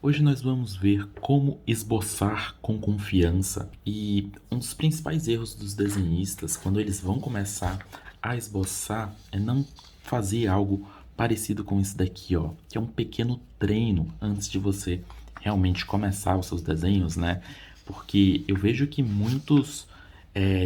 Hoje nós vamos ver como esboçar com confiança. E um dos principais erros dos desenhistas, quando eles vão começar a esboçar, é não fazer algo parecido com isso daqui, ó, que é um pequeno treino antes de você realmente começar os seus desenhos, né? Porque eu vejo que muitos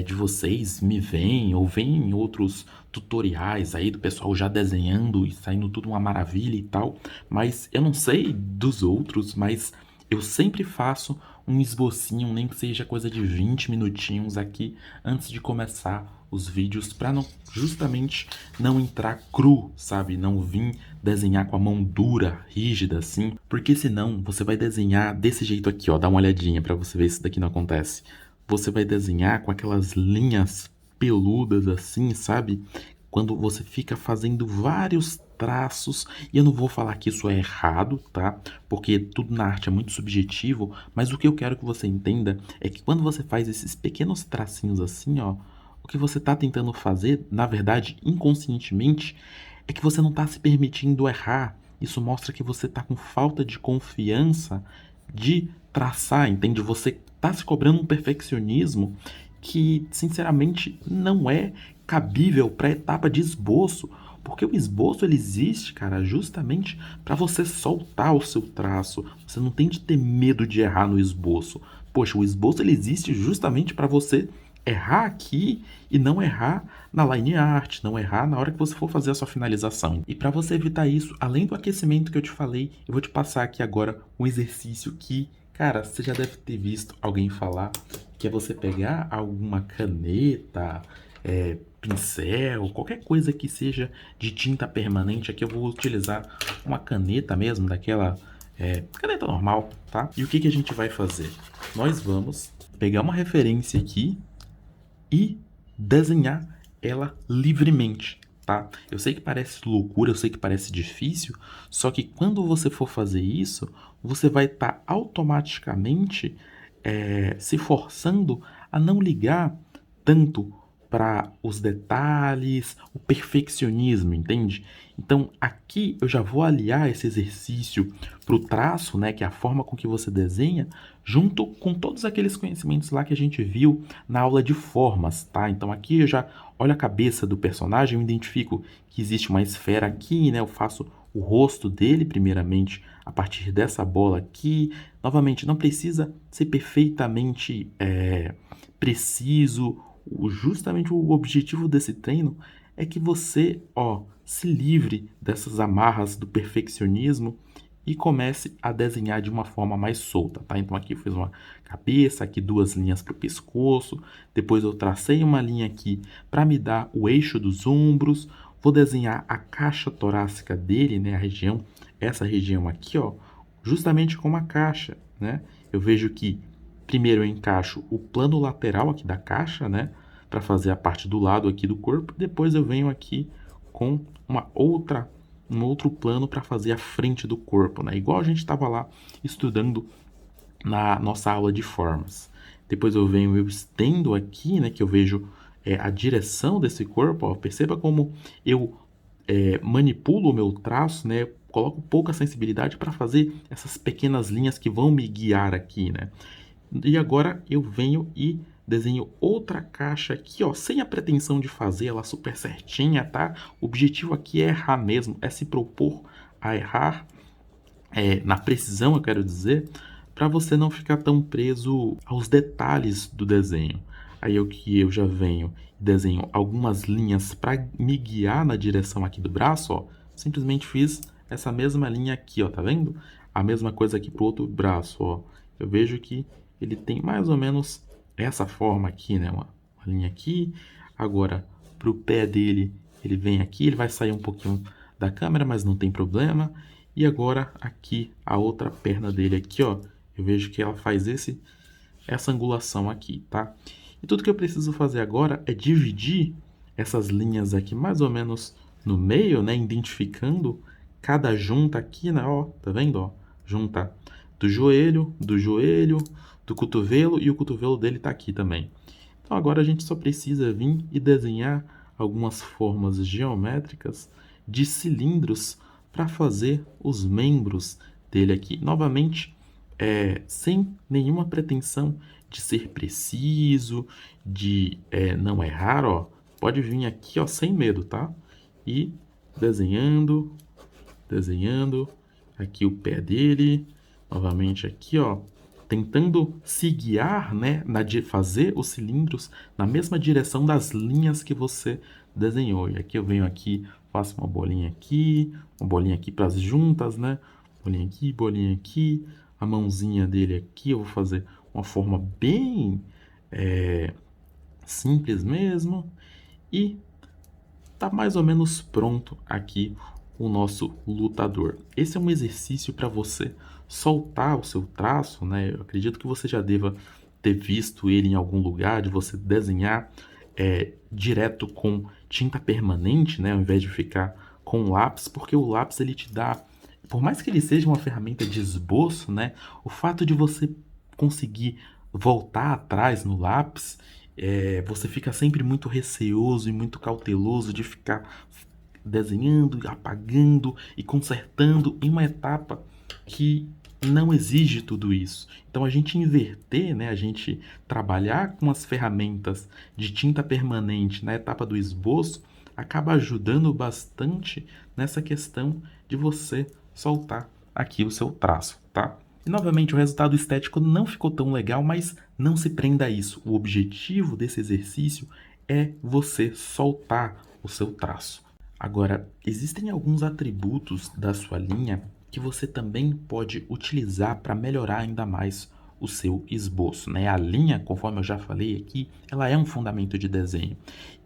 de vocês me veem ou veem em outros tutoriais aí do pessoal já desenhando e saindo tudo uma maravilha e tal, mas eu não sei dos outros, mas eu sempre faço um esbocinho, nem que seja coisa de 20 minutinhos aqui antes de começar os vídeos para não justamente não entrar cru, sabe? Não vir desenhar com a mão dura, rígida assim, porque senão você vai desenhar desse jeito aqui, ó, dá uma olhadinha para você ver se isso daqui não acontece. Você vai desenhar com aquelas linhas peludas assim, sabe? Quando você fica fazendo vários traços, e eu não vou falar que isso é errado, tá? Porque tudo na arte é muito subjetivo, mas o que eu quero que você entenda é que quando você faz esses pequenos tracinhos assim, ó, o que você tá tentando fazer, na verdade, inconscientemente, é que você não tá se permitindo errar. Isso mostra que você tá com falta de confiança de traçar, entende? Você tá se cobrando um perfeccionismo que, sinceramente, não é cabível para a etapa de esboço, porque o esboço ele existe, cara, justamente para você soltar o seu traço. Você não tem de ter medo de errar no esboço. Poxa, o esboço ele existe justamente para você errar aqui e não errar na line art, não errar na hora que você for fazer a sua finalização. E para você evitar isso, além do aquecimento que eu te falei, eu vou te passar aqui agora um exercício que, cara, você já deve ter visto alguém falar, que é você pegar alguma caneta, pincel, qualquer coisa que seja de tinta permanente. Aqui eu vou utilizar uma caneta mesmo, daquela caneta normal, tá? E o que a gente vai fazer? Nós vamos pegar uma referência aqui e desenhar ela livremente, tá? Eu sei que parece loucura, eu sei que parece difícil, só que quando você for fazer isso, você vai estar automaticamente se forçando a não ligar tanto para os detalhes, o perfeccionismo, entende? Então aqui eu já vou aliar esse exercício para o traço, né, que é a forma com que você desenha, junto com todos aqueles conhecimentos lá que a gente viu na aula de formas, tá? Então aqui eu já olho a cabeça do personagem, eu identifico que existe uma esfera aqui, né? Eu faço o rosto dele primeiramente a partir dessa bola aqui. Novamente, não precisa ser perfeitamente preciso. Justamente o objetivo desse treino é que você, ó, se livre dessas amarras do perfeccionismo e comece a desenhar de uma forma mais solta, tá? Então aqui eu fiz uma cabeça, aqui duas linhas para o pescoço, depois eu tracei uma linha aqui para me dar o eixo dos ombros, vou desenhar a caixa torácica dele, né, a região, essa região aqui, ó, justamente como a caixa, né? Eu vejo que primeiro eu encaixo o plano lateral aqui da caixa, né, para fazer a parte do lado aqui do corpo, depois eu venho aqui com um outro plano para fazer a frente do corpo, né? Igual a gente estava lá estudando na nossa aula de formas. Depois eu estendo aqui, né? Que eu vejo a direção desse corpo. Ó, perceba como eu manipulo o meu traço, né? Coloco pouca sensibilidade para fazer essas pequenas linhas que vão me guiar aqui, né? E agora eu venho e desenho outra caixa aqui, ó, sem a pretensão de fazer ela super certinha, tá? O objetivo aqui é errar mesmo, é se propor a errar, na precisão, eu quero dizer, para você não ficar tão preso aos detalhes do desenho. Aí eu já venho e desenho algumas linhas para me guiar na direção aqui do braço, ó. Simplesmente fiz essa mesma linha aqui, ó, tá vendo? A mesma coisa aqui pro outro braço, ó. Eu vejo que ele tem mais ou menos essa forma aqui, né? Uma linha aqui. Agora, pro pé dele, ele vem aqui, ele vai sair um pouquinho da câmera, mas não tem problema. E agora aqui, a outra perna dele aqui, ó, eu vejo que ela faz essa angulação aqui, tá? E tudo que eu preciso fazer agora é dividir essas linhas aqui mais ou menos no meio, né? Identificando cada junta aqui, né? Ó, tá vendo, ó? Junta do joelho, do cotovelo e o cotovelo dele tá aqui também. Então agora a gente só precisa vir e desenhar algumas formas geométricas de cilindros para fazer os membros dele aqui. Novamente, sem nenhuma pretensão de ser preciso, de não errar, ó. Pode vir aqui, ó, sem medo, tá? E desenhando, desenhando. Aqui o pé dele. Novamente aqui, ó. Tentando se guiar, né? Fazer os cilindros na mesma direção das linhas que você desenhou. E aqui eu venho aqui, faço uma bolinha aqui para as juntas, né? Bolinha aqui. A mãozinha dele aqui, eu vou fazer uma forma bem simples mesmo. E tá mais ou menos pronto aqui o nosso lutador. Esse é um exercício para você soltar o seu traço, né? Eu acredito que você já deva ter visto ele em algum lugar, de você desenhar direto com tinta permanente, né? Ao invés de ficar com lápis, porque o lápis ele te dá, por mais que ele seja uma ferramenta de esboço, né? O fato de você conseguir voltar atrás no lápis, você fica sempre muito receoso e muito cauteloso de ficar desenhando, apagando e consertando em uma etapa que não exige tudo isso. Então a gente inverter, né, a gente trabalhar com as ferramentas de tinta permanente na etapa do esboço acaba ajudando bastante nessa questão de você soltar aqui o seu traço, tá? E novamente o resultado estético não ficou tão legal, mas não se prenda a isso. O objetivo desse exercício é você soltar o seu traço. Agora, existem alguns atributos da sua linha que você também pode utilizar para melhorar ainda mais o seu esboço, né? A linha, conforme eu já falei aqui, ela é um fundamento de desenho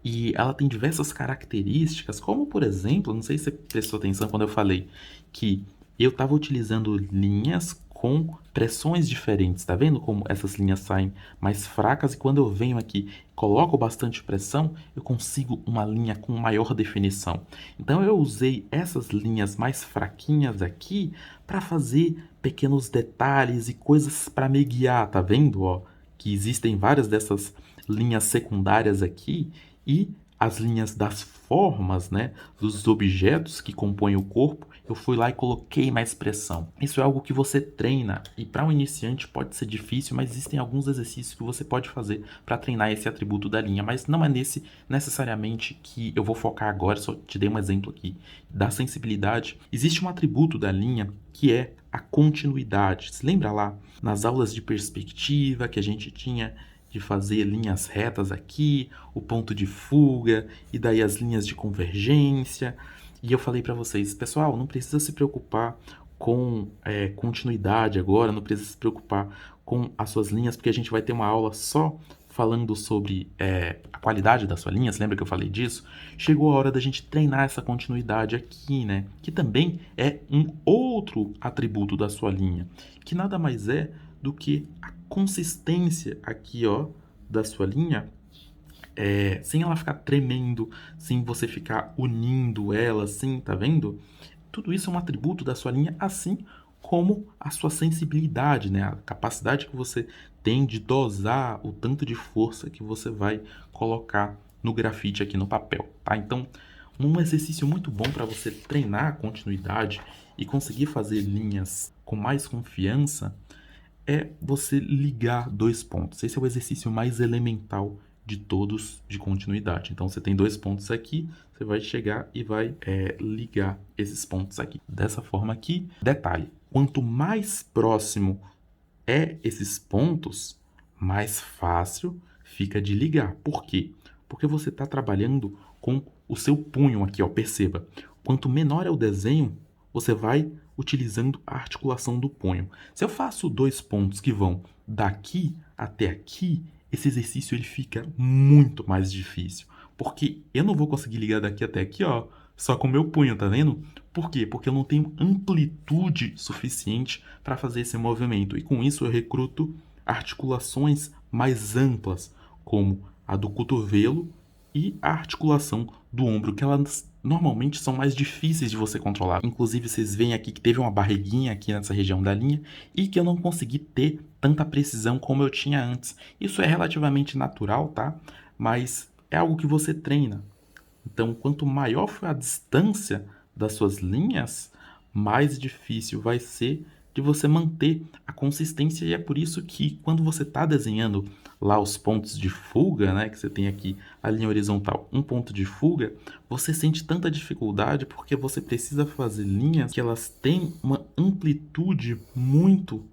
e ela tem diversas características, como por exemplo, não sei se você prestou atenção quando eu falei que eu estava utilizando linhas com pressões diferentes, tá vendo como essas linhas saem mais fracas e quando eu venho aqui coloco bastante pressão, eu consigo uma linha com maior definição. Então eu usei essas linhas mais fraquinhas aqui para fazer pequenos detalhes e coisas para me guiar, tá vendo, ó? Que existem várias dessas linhas secundárias aqui e as linhas das formas, né, dos objetos que compõem o corpo, eu fui lá e coloquei mais pressão. Isso é algo que você treina e para um iniciante pode ser difícil, mas existem alguns exercícios que você pode fazer para treinar esse atributo da linha, mas não é nesse necessariamente que eu vou focar agora, só te dei um exemplo aqui da sensibilidade. Existe um atributo da linha que é a continuidade. Se lembra lá nas aulas de perspectiva que a gente tinha de fazer linhas retas aqui, o ponto de fuga e daí as linhas de convergência. E eu falei para vocês, pessoal, não precisa se preocupar com continuidade agora, não precisa se preocupar com as suas linhas, porque a gente vai ter uma aula só falando sobre a qualidade das suas linhas, lembra que eu falei disso? Chegou a hora da gente treinar essa continuidade aqui, né? Que também é um outro atributo da sua linha, que nada mais é do que a consistência aqui, ó, da sua linha, sem ela ficar tremendo, sem você ficar unindo ela, assim, tá vendo? Tudo isso é um atributo da sua linha, assim como a sua sensibilidade, né? A capacidade que você tem de dosar o tanto de força que você vai colocar no grafite aqui no papel, tá? Então, um exercício muito bom para você treinar a continuidade e conseguir fazer linhas com mais confiança é você ligar dois pontos. Esse é o exercício mais elemental de todos de continuidade. Então você tem dois pontos aqui, você vai chegar e vai ligar esses pontos aqui. Dessa forma aqui, detalhe, quanto mais próximo esses pontos, mais fácil fica de ligar. Por quê? Porque você está trabalhando com o seu punho aqui, ó, perceba. Quanto menor é o desenho, você vai utilizando a articulação do punho. Se eu faço dois pontos que vão daqui até aqui, esse exercício ele fica muito mais difícil, porque eu não vou conseguir ligar daqui até aqui, ó, só com o meu punho, tá vendo? Por quê? Porque eu não tenho amplitude suficiente para fazer esse movimento, e com isso eu recruto articulações mais amplas, como a do cotovelo e a articulação do ombro, que elas normalmente são mais difíceis de você controlar. Inclusive, vocês veem aqui que teve uma barriguinha aqui nessa região da linha e que eu não consegui ter tanta precisão como eu tinha antes. Isso é relativamente natural, tá? Mas é algo que você treina. Então, quanto maior for a distância das suas linhas, mais difícil vai ser de você manter a consistência, e é por isso que quando você está desenhando lá os pontos de fuga, né, que você tem aqui a linha horizontal, um ponto de fuga, você sente tanta dificuldade porque você precisa fazer linhas que elas têm uma amplitude muito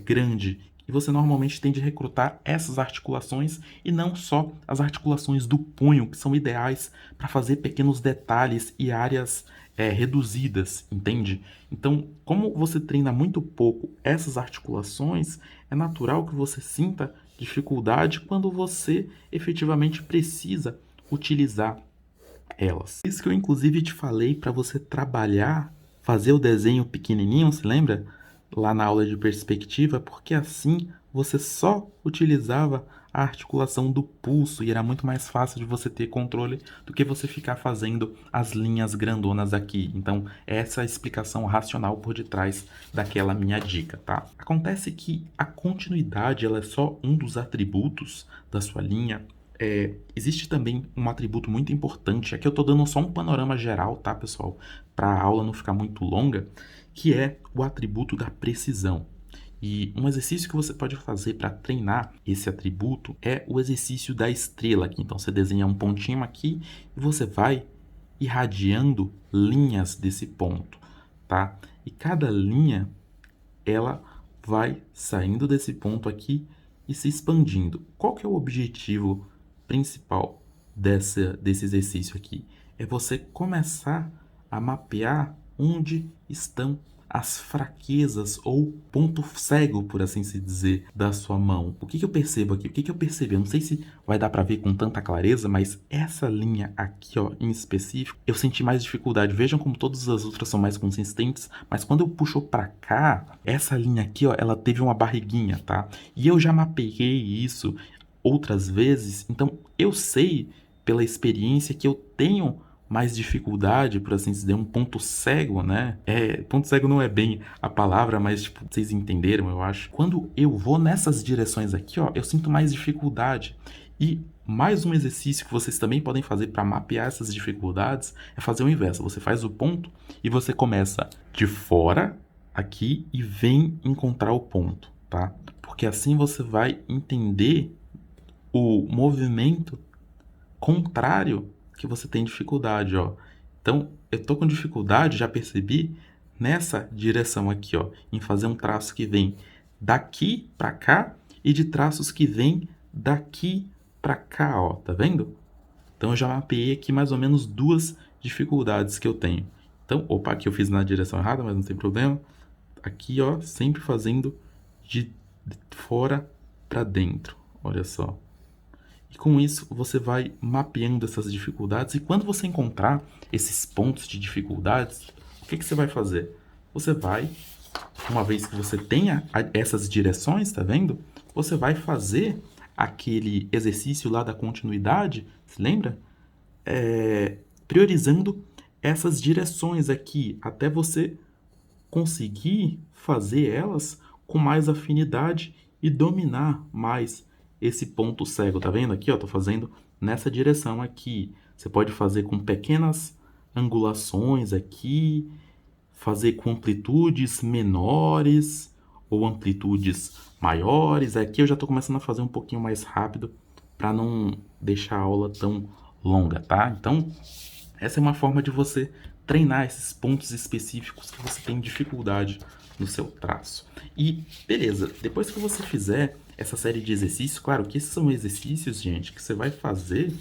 grande. E você normalmente tende a recrutar essas articulações e não só as articulações do punho, que são ideais para fazer pequenos detalhes e áreas reduzidas, entende? Então, como você treina muito pouco essas articulações, é natural que você sinta dificuldade quando você efetivamente precisa utilizar elas. Isso que eu inclusive te falei para você trabalhar, fazer o desenho pequenininho, se lembra? Lá na aula de perspectiva, porque assim você só utilizava a articulação do pulso e era muito mais fácil de você ter controle do que você ficar fazendo as linhas grandonas aqui. Então, essa é a explicação racional por detrás daquela minha dica, tá? Acontece que a continuidade ela é só um dos atributos da sua linha. Existe também um atributo muito importante, aqui eu estou dando só um panorama geral, tá, pessoal? Para a aula não ficar muito longa, que é o atributo da precisão. E um exercício que você pode fazer para treinar esse atributo é o exercício da estrela aqui. Então você desenha um pontinho aqui e você vai irradiando linhas desse ponto, tá? E cada linha ela vai saindo desse ponto aqui e se expandindo. Qual que é o objetivo principal desse exercício aqui? É você começar a mapear onde estão as fraquezas ou ponto cego, por assim se dizer, da sua mão. O que eu percebo aqui? O que eu percebi? Eu não sei se vai dar para ver com tanta clareza, mas essa linha aqui, ó, em específico, eu senti mais dificuldade. Vejam como todas as outras são mais consistentes, mas quando eu puxo para cá, essa linha aqui, ó, ela teve uma barriguinha, tá? E eu já mapeei isso outras vezes, então eu sei pela experiência que eu tenho mais dificuldade, por assim dizer, um ponto cego, né? Ponto cego não é bem a palavra, mas tipo, vocês entenderam, eu acho. Quando eu vou nessas direções aqui, ó, eu sinto mais dificuldade. E mais um exercício que vocês também podem fazer para mapear essas dificuldades é fazer o inverso. Você faz o ponto e você começa de fora aqui e vem encontrar o ponto, tá? Porque assim você vai entender o movimento contrário que você tem dificuldade, ó. Então, eu tô com dificuldade, já percebi, nessa direção aqui, ó, em fazer um traço que vem daqui para cá e de traços que vem daqui para cá, ó, tá vendo? Então, eu já mapeei aqui mais ou menos duas dificuldades que eu tenho. Então, opa, aqui eu fiz na direção errada, mas não tem problema. Aqui, ó, sempre fazendo de fora para dentro, olha só. E com isso, você vai mapeando essas dificuldades. E quando você encontrar esses pontos de dificuldades, o que você vai fazer? Você vai, uma vez que você tenha essas direções, tá vendo? Você vai fazer aquele exercício lá da continuidade, se lembra? Priorizando essas direções aqui, até você conseguir fazer elas com mais afinidade e dominar mais esse ponto cego, tá vendo aqui, ó, tô fazendo nessa direção aqui. Você pode fazer com pequenas angulações aqui, fazer com amplitudes menores ou amplitudes maiores. Aqui eu já tô começando a fazer um pouquinho mais rápido para não deixar a aula tão longa, tá? Então, essa é uma forma de você treinar esses pontos específicos que você tem dificuldade no seu traço. E beleza, depois que você fizer essa série de exercícios, claro que esses são exercícios, gente, que você vai fazer,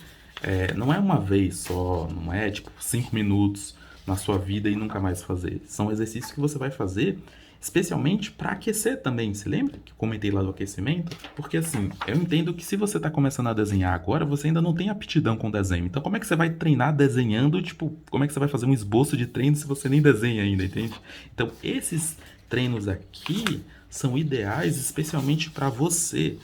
não é uma vez só, não é tipo 5 minutos na sua vida e nunca mais fazer. São exercícios que você vai fazer especialmente para aquecer também. Se lembra que eu comentei lá do aquecimento? Porque assim, eu entendo que se você está começando a desenhar agora, você ainda não tem aptidão com desenho. Então, como é que você vai treinar desenhando? Tipo, como é que você vai fazer um esboço de treino se você nem desenha ainda, entende? Então, esses treinos aqui são ideais especialmente para você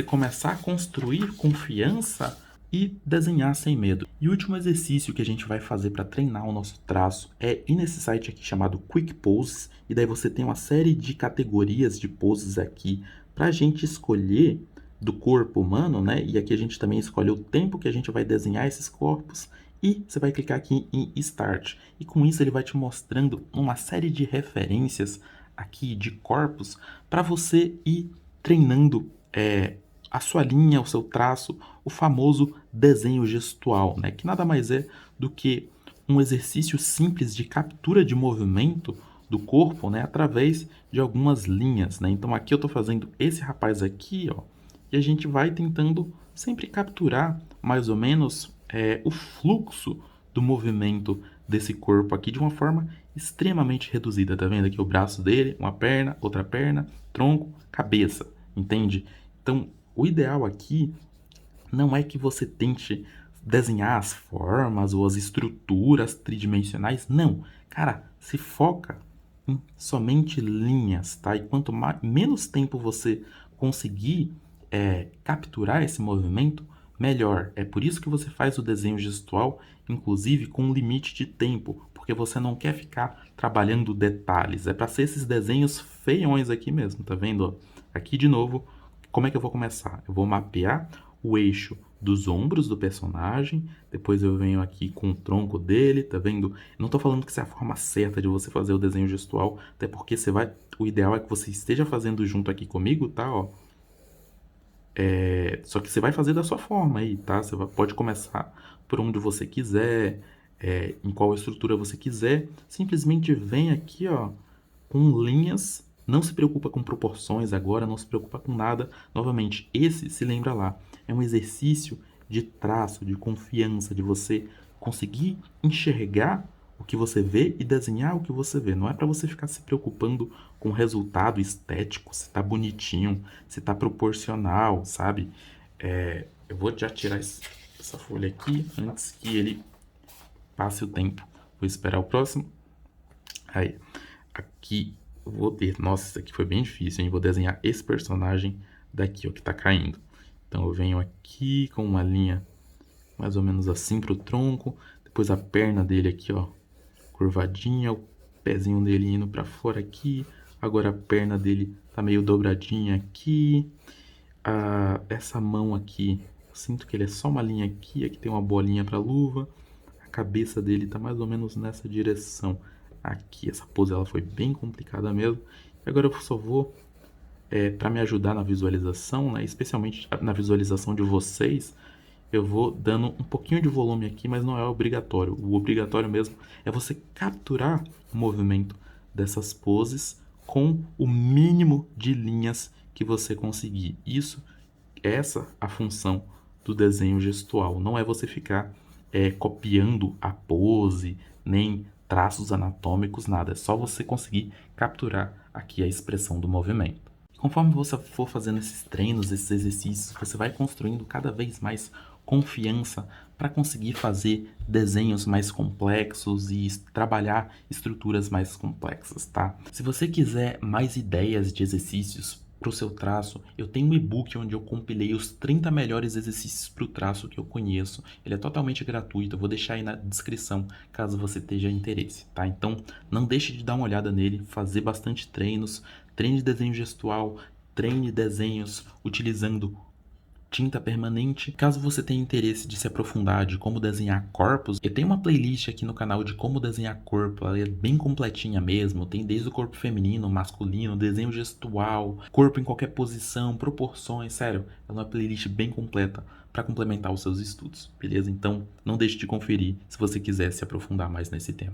começar a construir confiança e desenhar sem medo. E o último exercício que a gente vai fazer para treinar o nosso traço é ir nesse site aqui chamado Quick Poses, e daí você tem uma série de categorias de poses aqui para a gente escolher do corpo humano, né? E aqui a gente também escolhe o tempo que a gente vai desenhar esses corpos. E você vai clicar aqui em Start. E com isso ele vai te mostrando uma série de referências aqui de corpos para você ir treinando a sua linha, o seu traço, o famoso desenho gestual, né? Que nada mais é do que um exercício simples de captura de movimento do corpo, né? Através de algumas linhas, né? Então aqui eu estou fazendo esse rapaz aqui, ó, e a gente vai tentando sempre capturar mais ou menos o fluxo do movimento desse corpo aqui de uma forma extremamente reduzida. Tá vendo aqui o braço dele, uma perna, outra perna, tronco, cabeça, entende? Então, o ideal aqui não é que você tente desenhar as formas ou as estruturas tridimensionais, não. Cara, se foca em somente linhas, tá? E quanto menos tempo você conseguir capturar esse movimento, melhor. É por isso que você faz o desenho gestual, inclusive com um limite de tempo, porque você não quer ficar trabalhando detalhes. É para ser esses desenhos feiões aqui mesmo, tá vendo? Aqui de novo, como é que eu vou começar? Eu vou mapear o eixo dos ombros do personagem, depois eu venho aqui com o tronco dele, tá vendo? Não tô falando que essa é a forma certa de você fazer o desenho gestual, até porque o ideal é que você esteja fazendo junto aqui comigo, tá? Ó, só que você vai fazer da sua forma aí, tá? Pode começar por onde você quiser, em qual estrutura você quiser. Simplesmente vem aqui, ó, com linhas. Não se preocupa com proporções agora, não se preocupa com nada. Novamente, esse, se lembra lá, é um exercício de traço, de confiança, de você conseguir enxergar o que você vê e desenhar o que você vê. Não é para você ficar se preocupando com o resultado estético, se tá bonitinho, se tá proporcional, sabe? Eu vou já tirar essa folha aqui antes que ele passe o tempo. Vou esperar o próximo. Aí, aqui eu vou ter. Nossa, isso aqui foi bem difícil, hein? Vou desenhar esse personagem daqui, ó, que tá caindo. Então eu venho aqui com uma linha mais ou menos assim pro tronco. Depois a perna dele aqui, ó, curvadinha, o pezinho dele indo para fora aqui. Agora a perna dele tá meio dobradinha aqui. Essa mão aqui, eu sinto que ele é só uma linha aqui. Aqui tem uma bolinha para luva. A cabeça dele tá mais ou menos nessa direção. Aqui, essa pose ela foi bem complicada mesmo. E agora eu só vou, para me ajudar na visualização, né, especialmente na visualização de vocês, eu vou dando um pouquinho de volume aqui, mas não é obrigatório. O obrigatório mesmo é você capturar o movimento dessas poses com o mínimo de linhas que você conseguir. Essa a função do desenho gestual. Não é você ficar copiando a pose, nem traços anatômicos, nada. É só você conseguir capturar aqui a expressão do movimento. Conforme você for fazendo esses treinos, esses exercícios, você vai construindo cada vez mais confiança para conseguir fazer desenhos mais complexos e trabalhar estruturas mais complexas, tá? Se você quiser mais ideias de exercícios para o seu traço, eu tenho um e-book onde eu compilei os 30 melhores exercícios para o traço que eu conheço. Ele é totalmente gratuito, eu vou deixar aí na descrição caso você tenha interesse, tá? Então não deixe de dar uma olhada nele, fazer bastante treinos, treine de desenho gestual, treine desenhos utilizando tinta permanente. Caso você tenha interesse de se aprofundar de como desenhar corpos, eu tenho uma playlist aqui no canal de como desenhar corpo, ela é bem completinha mesmo, tem desde o corpo feminino, masculino, desenho gestual, corpo em qualquer posição, proporções, sério, é uma playlist bem completa para complementar os seus estudos, beleza? Então não deixe de conferir se você quiser se aprofundar mais nesse tema.